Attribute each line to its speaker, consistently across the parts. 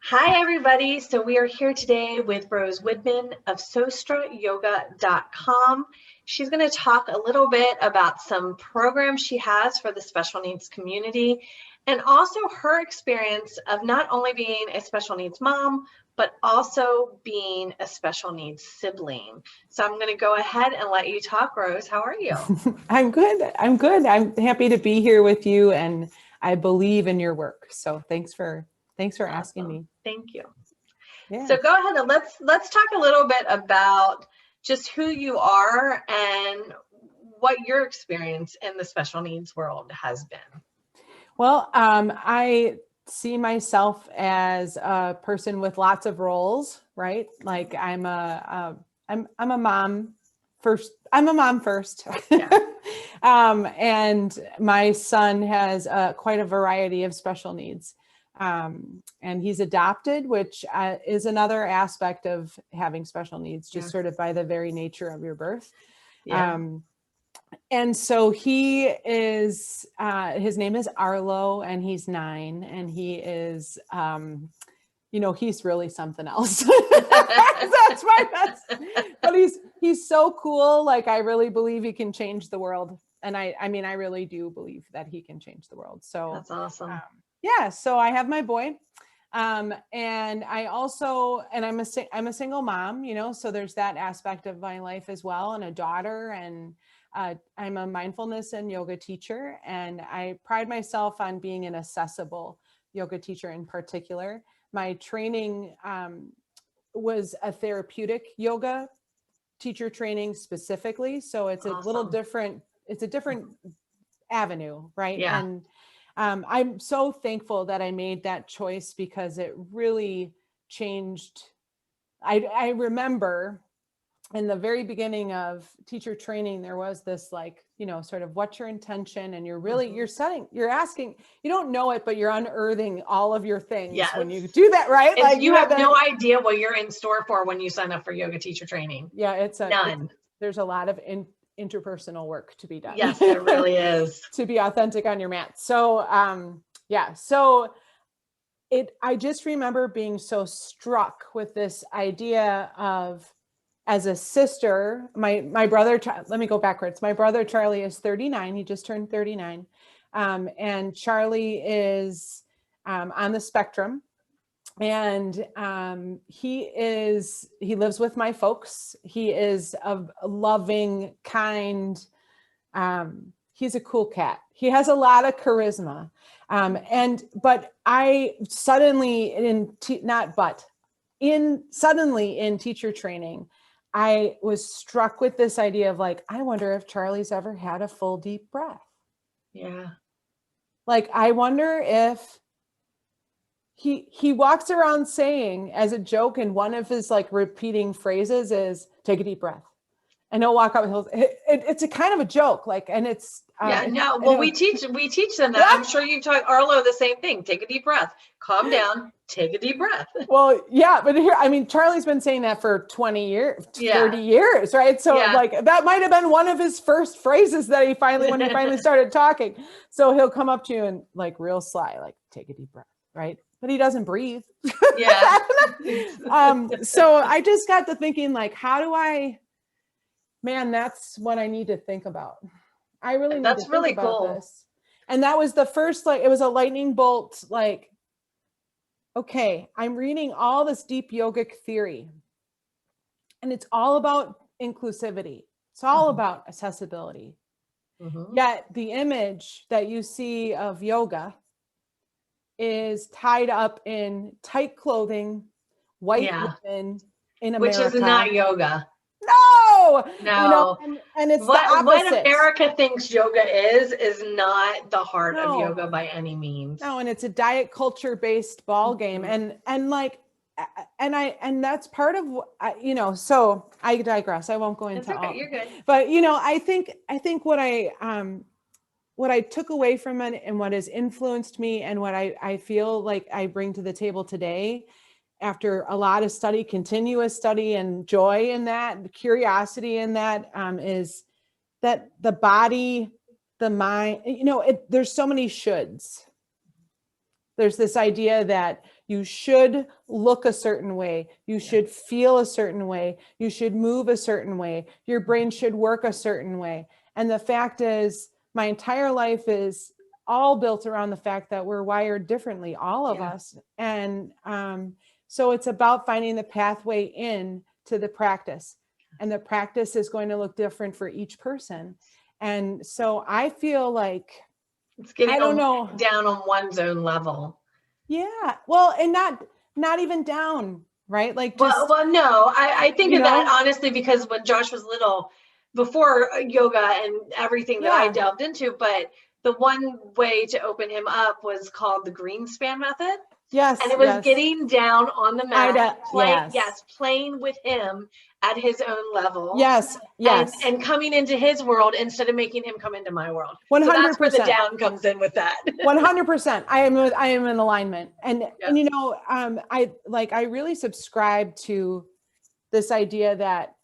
Speaker 1: Hi, everybody. So we are here today with Rose Woodman of SostreYoga.com. She's going to talk a little bit about some programs she has for the special needs community and also her experience of not only being a special needs mom, but also being a special needs sibling. So I'm going to go ahead and let you talk, Rose. How are you?
Speaker 2: I'm good. I'm happy to be here with you, and I believe in your work. So thanks for asking
Speaker 1: Awesome.
Speaker 2: me.
Speaker 1: Thank you.
Speaker 2: Yeah.
Speaker 1: So go ahead and let's talk a little bit about just who you are and what your experience in the special needs world has been.
Speaker 2: Well, I see myself as a person with lots of roles, right? Like I'm a mom first. I'm a mom first.
Speaker 1: Yeah.
Speaker 2: And my son has quite a variety of special needs. And he's adopted, which is another aspect of having special needs, just sort of by the very nature of your birth.
Speaker 1: Yeah.
Speaker 2: And so he is, his name is Arlo, and he's 9, and he is, he's really something else. That's my best. But he's so cool. Like, I really believe he can change the world. And I really do believe that he can change the world. So
Speaker 1: That's awesome.
Speaker 2: So I have my boy. And I also, and I'm a single mom, so there's that aspect of my life as well, and a daughter, and I'm a mindfulness and yoga teacher, and I pride myself on being an accessible yoga teacher in particular. My training was a therapeutic yoga teacher training specifically. So it's a little different, it's a different avenue, right?
Speaker 1: Yeah.
Speaker 2: And I'm so thankful that I made that choice, because it really changed. I remember in the very beginning of teacher training, there was this sort of what's your intention, and you're asking, you don't know it, but you're unearthing all of your things when you do that, right?
Speaker 1: And like you have no idea what you're in store for when you sign up for yoga teacher training.
Speaker 2: Yeah,
Speaker 1: none.
Speaker 2: There's a lot of interpersonal work to be done.
Speaker 1: Yes, there really is.
Speaker 2: To be authentic on your mat. So I just remember being so struck with this idea of, as a sister, my brother, let me go backwards. My brother, Charlie, is 39. He just turned 39. And Charlie is on the spectrum. And he lives with my folks. He is a loving, kind, he's a cool cat. He has a lot of charisma. But I suddenly suddenly in teacher training, I was struck with this idea of I wonder if Charlie's ever had a full deep breath.
Speaker 1: Yeah.
Speaker 2: I wonder if he walks around saying, as a joke, and one of his repeating phrases is, take a deep breath. And he'll walk up and it's a kind of a joke, and it's
Speaker 1: we teach them that. I'm sure you've taught Arlo the same thing. Take a deep breath, calm down, take a deep breath.
Speaker 2: Well, yeah, but Charlie's been saying that for 20 years, 30 years, right? So that might have been one of his first phrases that when he finally started talking. So he'll come up to you and real sly, take a deep breath, right? But he doesn't breathe.
Speaker 1: Yeah.
Speaker 2: So I just got to thinking, how do man, that's what I need to think about. I really need to think about this. And that was the first, it was a lightning bolt, okay, I'm reading all this deep yogic theory, and it's all about inclusivity. It's all about accessibility. Yet the image that you see of yoga is tied up in tight clothing, white women in America.
Speaker 1: Which is not yoga.
Speaker 2: No. And it's the opposite.
Speaker 1: What America thinks yoga is not the heart of yoga by any means.
Speaker 2: No, and it's a diet culture based ball game, and that's part of so I digress. I won't go into all.
Speaker 1: You're good.
Speaker 2: But I think what I took away from it, and what has influenced me, and what I feel like I bring to the table today, after a lot of study, continuous study, and joy in that, curiosity in that, is that the body, the mind, there's so many shoulds. There's this idea that You should look a certain way. You should feel a certain way. You should move a certain way. Your brain should work a certain way. And the fact is, my entire life is all built around the fact that we're wired differently, all of us. And so it's about finding the pathway in to the practice. And the practice is going to look different for each person. And so I feel like
Speaker 1: it's getting
Speaker 2: I don't know,
Speaker 1: down on one's own level.
Speaker 2: Yeah. Well, and not even down, right? Like just,
Speaker 1: well, no, I think of that honestly, because when Josh was little, before yoga and everything that I delved into, but the one way to open him up was called the Greenspan method.
Speaker 2: Yes.
Speaker 1: And it was getting down on the mat, playing with him at his own level.
Speaker 2: Yes.
Speaker 1: And coming into his world instead of making him come into my world.
Speaker 2: 100%.
Speaker 1: So that's where the down comes in with that.
Speaker 2: 100%. I am in alignment. And you know, I really subscribe to this idea that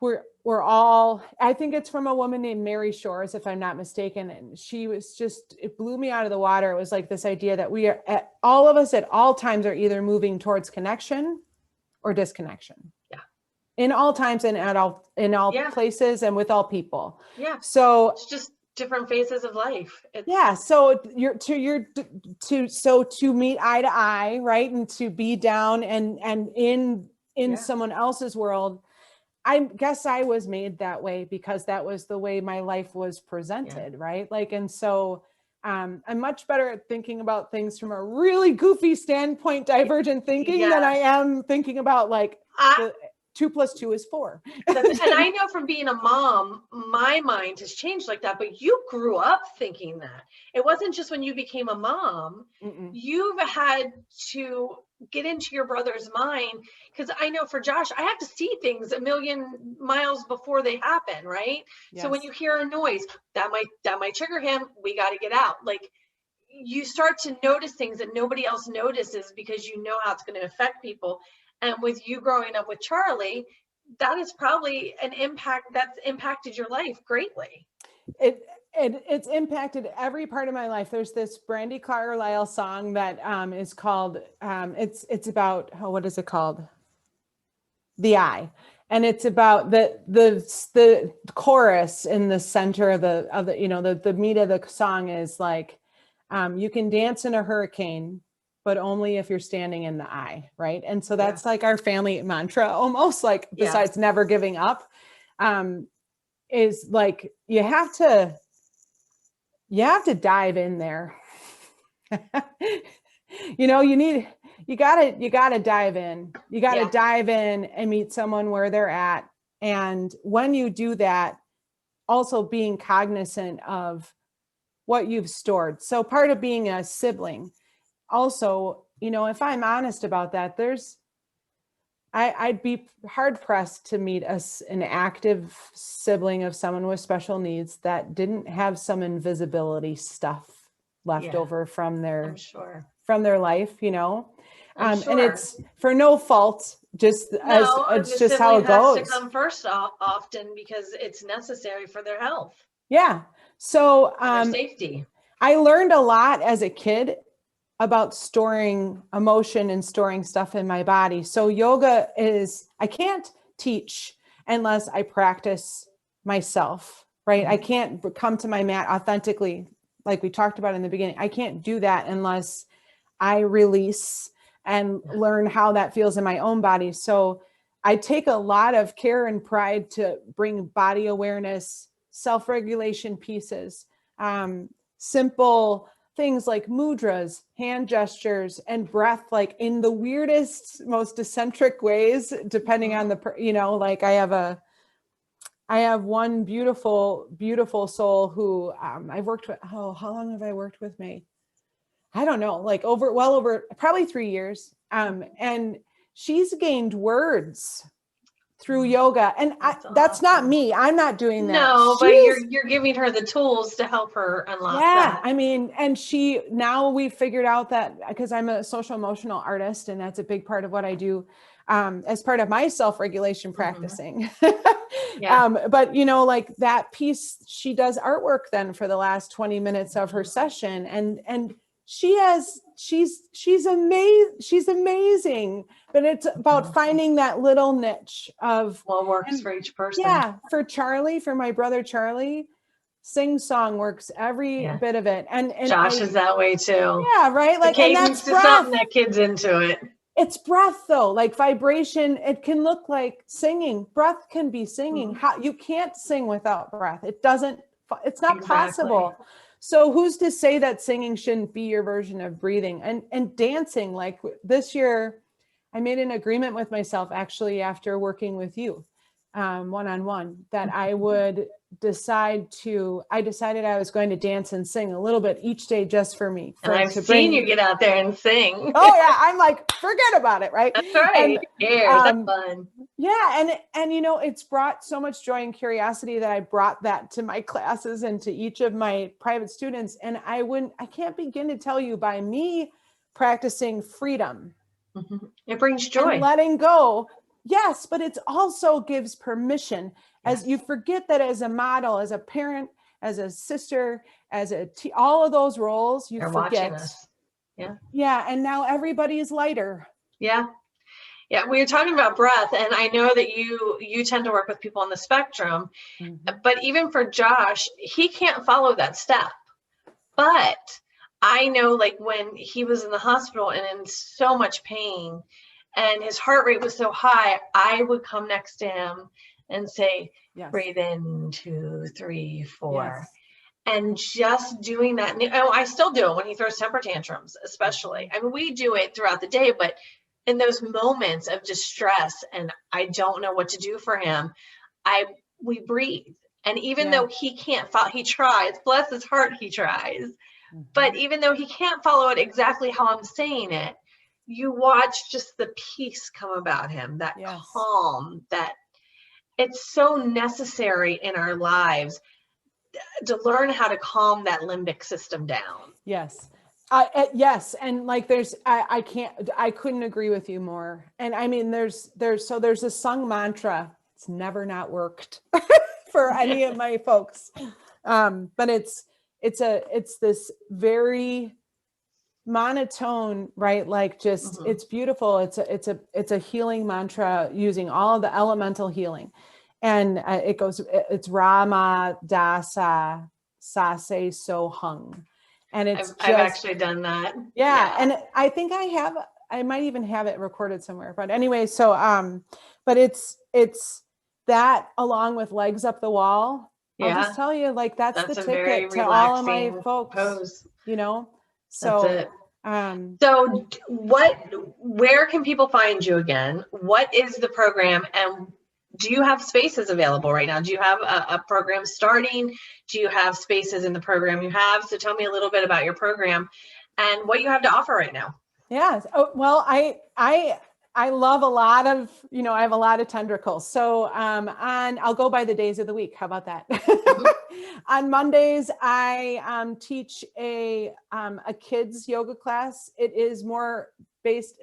Speaker 2: we're all, I think it's from a woman named Mary Shores, if I'm not mistaken. And she was just, it blew me out of the water. It was like this idea that we are, all of us at all times are either moving towards connection or disconnection. Yeah. In all times and in all places and with all people. Yeah. So
Speaker 1: it's just different phases of life.
Speaker 2: So to meet eye to eye, right? And to be down and in someone else's world. I guess I was made that way because that was the way my life was presented, right? Like, and so I'm much better at thinking about things from a really goofy standpoint, divergent thinking than I am thinking about like 2 + 2 is 4.
Speaker 1: And I know from being a mom, my mind has changed like that, but you grew up thinking that. It wasn't just when you became a mom, you've had to get into your brother's mind. Because I know for Josh, I have to see things a million miles before they happen, right? Yes. So when you hear a noise, that might trigger him, we got to get out. Like, you start to notice things that nobody else notices because you know how it's going to affect people. And with you growing up with Charlie, that is probably an impact that's impacted your life greatly.
Speaker 2: It's impacted every part of my life. There's this Brandi Carlile song that is called, it's about, what is it called? The Eye. And it's about the chorus in the center of the you know, the meat of the song is like, you can dance in a hurricane, but only if you're standing in the eye, right? And so that's like our family mantra, almost like, besides never giving up, is like, you have to dive in there. You know, you gotta dive in. You gotta dive in and meet someone where they're at. And when you do that, also being cognizant of what you've stored. So part of being a sibling, also, you know, if I'm honest about that, I'd be hard pressed to meet an active sibling of someone with special needs that didn't have some invisibility stuff left over from their life, you know. And it's for no fault, it's just how it goes.
Speaker 1: Has to come first often because it's necessary for their health.
Speaker 2: Yeah. So
Speaker 1: safety.
Speaker 2: I learned a lot as a kid about storing emotion and storing stuff in my body. So yoga I can't teach unless I practice myself, right? I can't come to my mat authentically, like we talked about in the beginning. I can't do that unless I release and learn how that feels in my own body. So I take a lot of care and pride to bring body awareness, self-regulation pieces, simple things like mudras, hand gestures, and breath, like in the weirdest, most eccentric ways, depending on the, you know, like I have one beautiful, beautiful soul who I've worked with. Oh, how long have I worked with me? I don't know, like well over probably 3 years. And she's gained words through yoga. And that's not me. I'm not doing that.
Speaker 1: No, but you're giving her the tools to help her unlock that.
Speaker 2: I mean, and now we've figured out that, because I'm a social emotional artist, and that's a big part of what I do as part of my self-regulation practicing. But you know, like that piece, she does artwork then for the last 20 minutes of her session. And she's amazing, but it's about finding that little niche of
Speaker 1: what works for each person.
Speaker 2: Yeah, for Charlie, for my brother Charlie, sing song works every bit of it. And
Speaker 1: Josh is that way too.
Speaker 2: Yeah, right. Like,
Speaker 1: and that's something that kid's into it.
Speaker 2: It's breath though, like vibration. It can look like singing. Breath can be singing. How you can't sing without breath. It's not possible. So who's to say that singing shouldn't be your version of breathing and dancing? Like this year, I made an agreement with myself actually after working with you one-on-one that I would I decided I was going to dance and sing a little bit each day just for me.
Speaker 1: And I've seen you get out there and sing.
Speaker 2: Oh yeah. I'm like, forget about it. Right.
Speaker 1: That's right. That's fun.
Speaker 2: Yeah. And it's brought so much joy and curiosity that I brought that to my classes and to each of my private students. And I can't begin to tell you, by me practicing freedom,
Speaker 1: it brings joy
Speaker 2: and letting go. Yes, but it also gives permission, as you forget that as a model, as a parent, as a sister, as all of those roles, you forget.
Speaker 1: Us.
Speaker 2: Yeah. And now everybody is lighter.
Speaker 1: Yeah. We were talking about breath, and I know that you tend to work with people on the spectrum, but even for Josh, he can't follow that step. But I know, like when he was in the hospital and in so much pain, and his heart rate was so high, I would come next to him and say, breathe in, 2, 3, 4. Yes. And just doing that. I still do it when he throws temper tantrums, especially. I mean, we do it throughout the day, but in those moments of distress and I don't know what to do for him, we breathe. And even though he can't follow, he tries, bless his heart, he tries. But even though he can't follow it exactly how I'm saying it, you watch just the peace come about him, that calm, that it's so necessary in our lives to learn how to calm that limbic system down.
Speaker 2: Yes. Yes. And like, I couldn't agree with you more. And I mean, there's a sung mantra. It's never not worked for any of my folks. But it's this very monotone, right? Like just, it's beautiful. It's a healing mantra using all of the elemental healing. And it's Rama Dasa Sase So Hung. And I've
Speaker 1: actually done that.
Speaker 2: Yeah. And I think I might even have it recorded somewhere, but anyway, so, but it's that along with legs up the wall. I'll just tell you, like, that's the ticket to all of my folks, pose. So,
Speaker 1: that's it. So where can people find you again? What is the program, and do you have spaces available right now? Do you have a program starting? Do you have spaces in the program you have? So tell me a little bit about your program and what you have to offer right now.
Speaker 2: Yeah. Oh, well, I love a lot of, I have a lot of tendrils. So I'll go by the days of the week. How about that? On Mondays, I teach a kids yoga class. It is more based,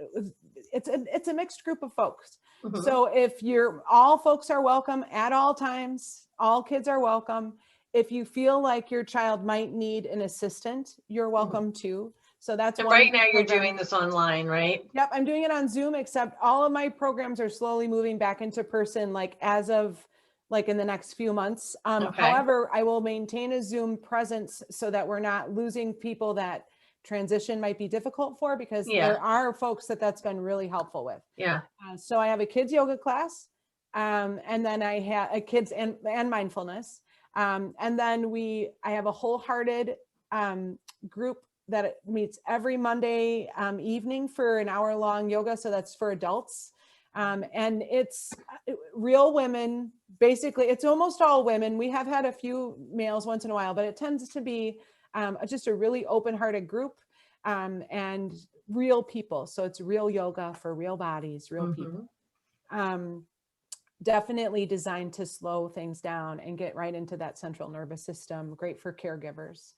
Speaker 2: it's a mixed group of folks. So if all folks are welcome at all times, all kids are welcome. If you feel like your child might need an assistant, you're welcome too. So that's
Speaker 1: right now you're doing this online, right?
Speaker 2: Yep. I'm doing it on Zoom, except all of my programs are slowly moving back into person, like as of like in the next few months. However, I will maintain a Zoom presence so that we're not losing people that transition might be difficult for, because there are folks that's been really helpful with. So I have a kids yoga class, and then I have a kids and mindfulness. And then I have a wholehearted group that meets every Monday evening for an hour-long yoga. So that's for adults. And it's real women. Basically, it's almost all women. We have had a few males once in a while, but it tends to be just a really open-hearted group and real people. So it's real yoga for real bodies, real people. Definitely designed to slow things down and get right into that central nervous system. Great for caregivers.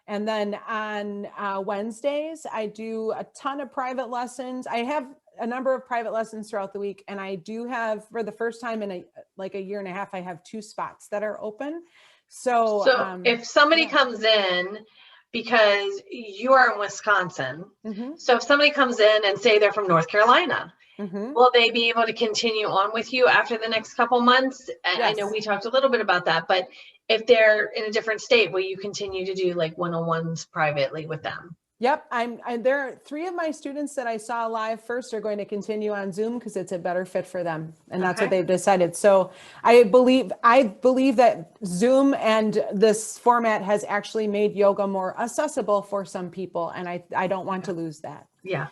Speaker 2: And then on Wednesdays, I do a ton of private lessons. I have a number of private lessons throughout the week. And I do have, for the first time in a year and a half, I have 2 spots that are open. So
Speaker 1: if somebody comes in, because you are in Wisconsin.
Speaker 2: Mm-hmm.
Speaker 1: So if somebody comes in and say they're from North Carolina,
Speaker 2: Mm-hmm.
Speaker 1: will they be able to continue on with you after the next couple months? I know we talked a little bit about that, but if they're in a different state, will you continue to do like one-on-ones privately with them?
Speaker 2: Yep. There are 3 of my students that I saw live first are going to continue on Zoom because it's a better fit for them. And that's what they've decided. So I believe that Zoom and this format has actually made yoga more accessible for some people. And I don't want to lose that.
Speaker 1: Yeah.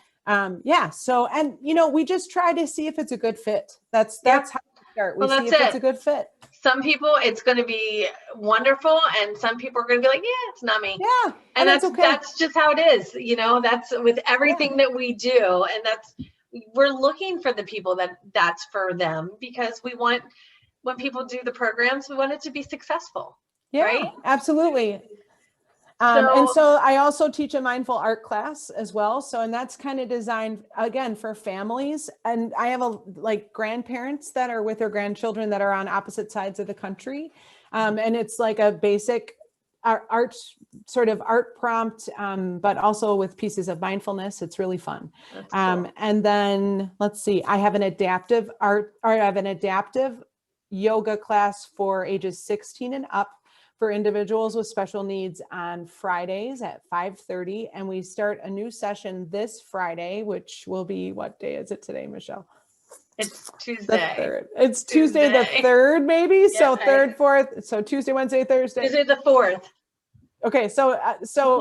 Speaker 2: Yeah. So, and we just try to see if it's a good fit. That's how we start. We see if it's a good fit.
Speaker 1: Some people, it's going to be wonderful, and some people are going to be like, yeah, it's not me.
Speaker 2: Yeah.
Speaker 1: And that's
Speaker 2: okay.
Speaker 1: That's just how it is. That's with everything that we do. And we're looking for the people that's for them, because when people do the programs, we want it to be successful.
Speaker 2: Yeah,
Speaker 1: right?
Speaker 2: Absolutely. And so I also teach a mindful art class as well. And that's kind of designed again for families. And I have grandparents that are with their grandchildren that are on opposite sides of the country. And it's like a basic art prompt, but also with pieces of mindfulness. It's really fun. Cool. And then let's see, I have an adaptive yoga class for ages 16 and up for individuals with special needs on Fridays at 5:30. And we start a new session this Friday, which will be, what day is it today, Michelle?
Speaker 1: It's Tuesday.
Speaker 2: The 3rd. It's Tuesday the 3rd, maybe. Yeah, so 3rd, 4th. So Tuesday, Wednesday, Thursday.
Speaker 1: Tuesday the 4th.
Speaker 2: Okay. So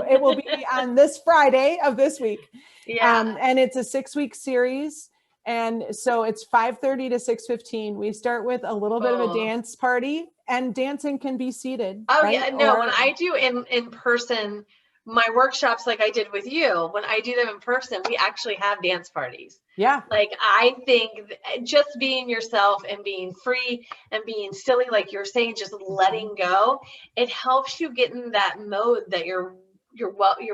Speaker 2: it will be on this Friday of this week.
Speaker 1: Yeah.
Speaker 2: And it's a 6-week series. And so it's 5:30 to 6:15. We start with a little bit of a dance party, and dancing can be seated.
Speaker 1: Oh, right? Yeah. No, when I do in person, my workshops, like I did with you, when I do them in person, we actually have dance parties.
Speaker 2: Yeah.
Speaker 1: I think just being yourself and being free and being silly, like you're saying, just letting go, it helps you get in that mode that you're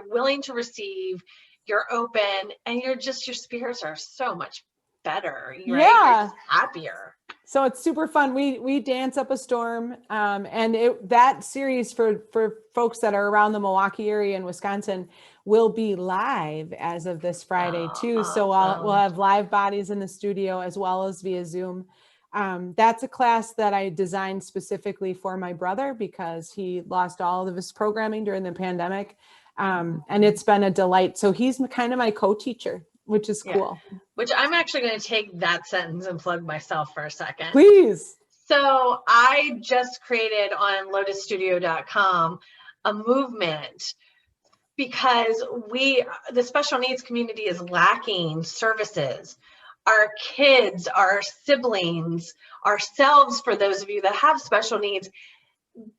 Speaker 1: willing to receive, you're open, and your spirits are so much better. Right? You're just happier.
Speaker 2: So it's super fun. We dance up a storm, and that series for folks that are around the Milwaukee area in Wisconsin will be live as of this Friday too. So we'll have live bodies in the studio as well as via Zoom. That's a class that I designed specifically for my brother because he lost all of his programming during the pandemic, and it's been a delight. So he's kind of my co-teacher, which is cool.
Speaker 1: Yeah. Which I'm actually going to take that sentence and plug myself for a second.
Speaker 2: Please.
Speaker 1: So I just created on lotusstudio.com a movement because the special needs community is lacking services. Our kids, our siblings, ourselves, for those of you that have special needs,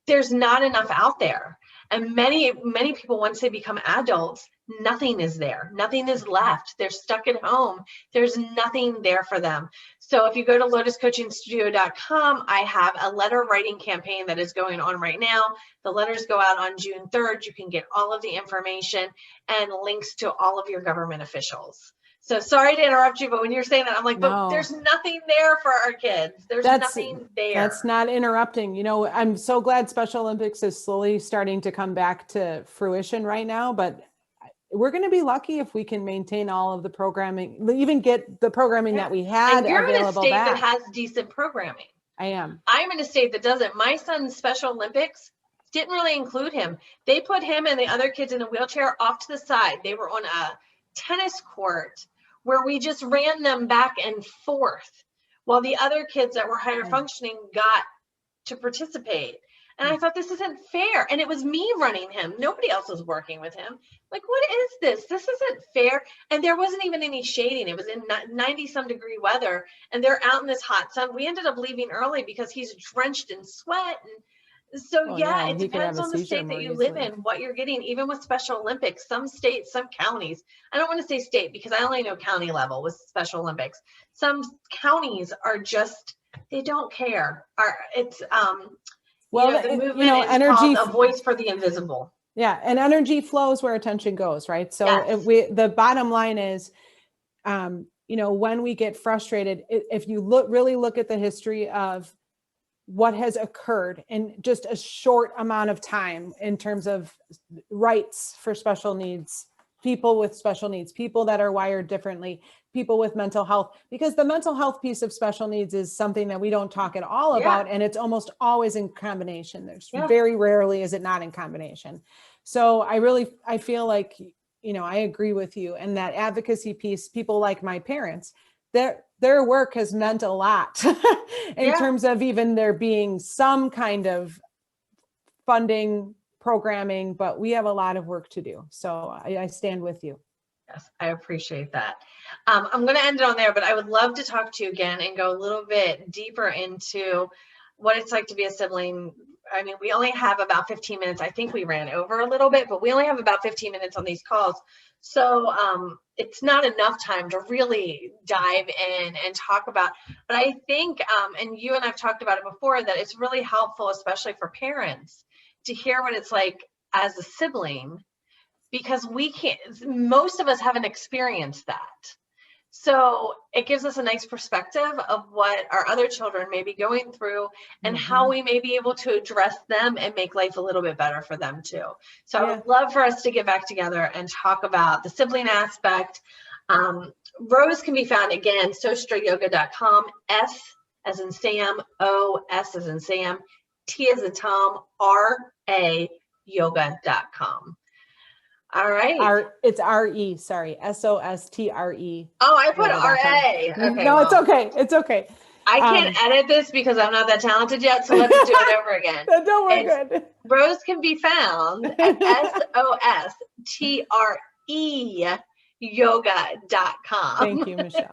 Speaker 1: there's not enough out there. And many people, once they become adults, nothing is there. Nothing is left. They're stuck at home. There's nothing there for them. So if you go to lotuscoachingstudio.com, I have a letter writing campaign that is going on right now. The letters go out on June 3rd. You can get all of the information and links to all of your government officials. So sorry to interrupt you, but when you're saying that, I'm like, but there's nothing there for our kids. There's nothing there.
Speaker 2: That's not interrupting. I'm so glad Special Olympics is slowly starting to come back to fruition right now, but we're going to be lucky if we can maintain all of the programming, even get the programming that we had available back. You're in a state
Speaker 1: that has decent programming.
Speaker 2: I am.
Speaker 1: I'm in a state that doesn't. My son's Special Olympics didn't really include him. They put him and the other kids in a wheelchair off to the side. They were on a tennis court where we just ran them back and forth while the other kids that were higher functioning got to participate. And I thought, this isn't fair. And it was me running him. Nobody else was working with him. Like, what is this? This isn't fair. And there wasn't even any shading. It was in 90-some degree weather. And they're out in this hot sun. We ended up leaving early because he's drenched in sweat. And so, it depends on the state that you live in, what you're getting, even with Special Olympics. Some states, some counties, I don't want to say state because I only know county level with Special Olympics. Some counties are just, they don't care. The movement is called A Voice for the Invisible.
Speaker 2: Yeah, and energy flows where attention goes, right? So the bottom line is, when we get frustrated, if you really look at the history of what has occurred in just a short amount of time in terms of rights for special needs, people with special needs, people that are wired differently, people with mental health, because the mental health piece of special needs is something that we don't talk at all about. And it's almost always in combination. There's very rarely is it not in combination. So I feel like, I agree with you. And that advocacy piece, people like my parents, their work has meant a lot in terms of even there being some kind of funding, programming, but we have a lot of work to do. So I stand with you.
Speaker 1: Yes, I appreciate that. I'm going to end it on there, but I would love to talk to you again and go a little bit deeper into what it's like to be a sibling. I mean, we only have about 15 minutes. I think we ran over a little bit, but we only have about 15 minutes on these calls. So it's not enough time to really dive in and talk about, but I think, and you and I've talked about it before, that it's really helpful, especially for parents, to hear what it's like as a sibling, because most of us haven't experienced that. So it gives us a nice perspective of what our other children may be going through and how we may be able to address them and make life a little bit better for them too. So I would love for us to get back together and talk about the sibling aspect. Rose can be found again, sostreyoga.com, S as in Sam, O, S as in Sam, T as in Tom, R-A yoga.com. All right.
Speaker 2: It's R-E, sorry. S-O-S-T-R-E.
Speaker 1: Oh, I put R-A. Okay,
Speaker 2: no, it's okay. It's okay.
Speaker 1: I can't edit this because I'm not that talented yet, so let's do it over again.
Speaker 2: No, we're good.
Speaker 1: Rose can be found at S-O-S-T-R-E yoga.com.
Speaker 2: Thank you, Michelle.